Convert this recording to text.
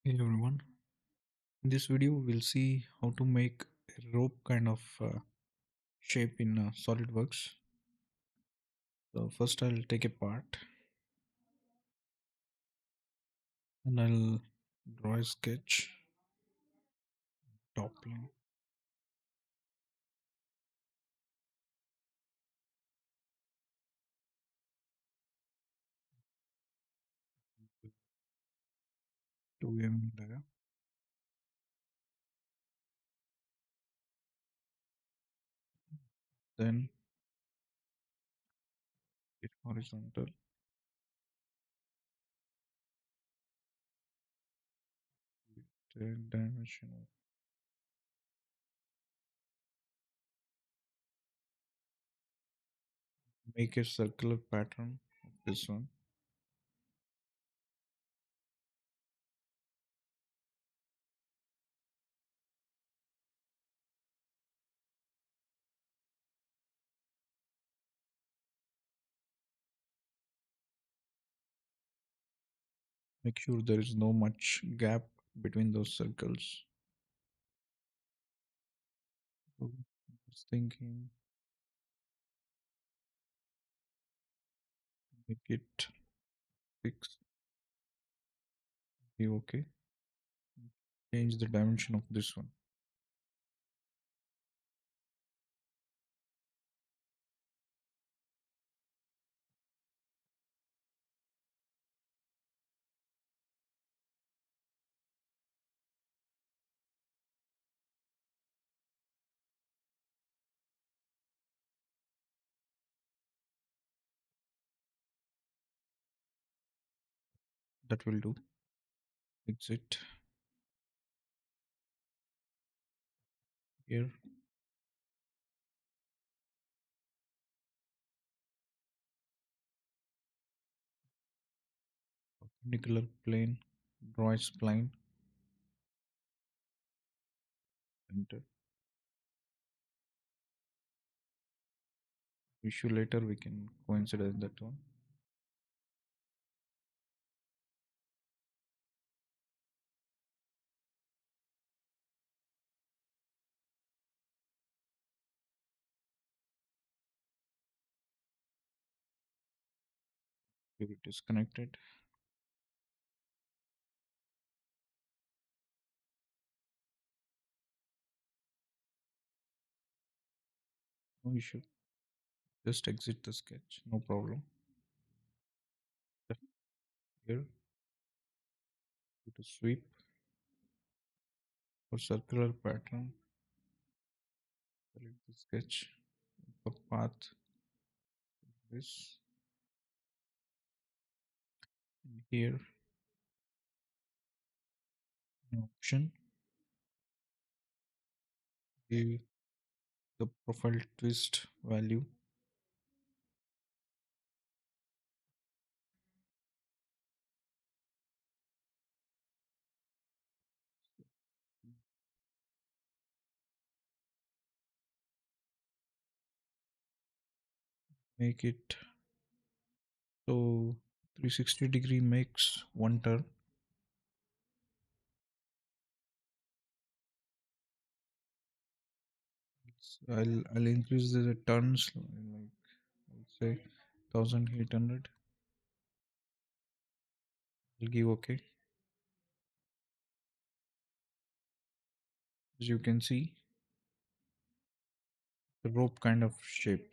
Hey everyone, in this video we'll see how to make a rope kind of shape in SolidWorks. So first I'll take a part and I'll draw a sketch, top plane, to m layer, then it horizontal, dimension of make a circular pattern of this one. Make sure there is no much gap between those circles. So I was thinking make it fixed. Be okay. Change the dimension of this one. That will do. Exit here. Perpendicular plane, draw a spline, enter. Issue later we can consider that one. If it is connected, no issue. Just exit the sketch, no problem. Here, go to sweep for circular pattern. Select the sketch for path. This and here, an option. Give the profile twist value. Make it so 360-degree makes one turn. I'll increase the turns like I'll say 1800. I'll give OK. As you can see, the rope kind of shape.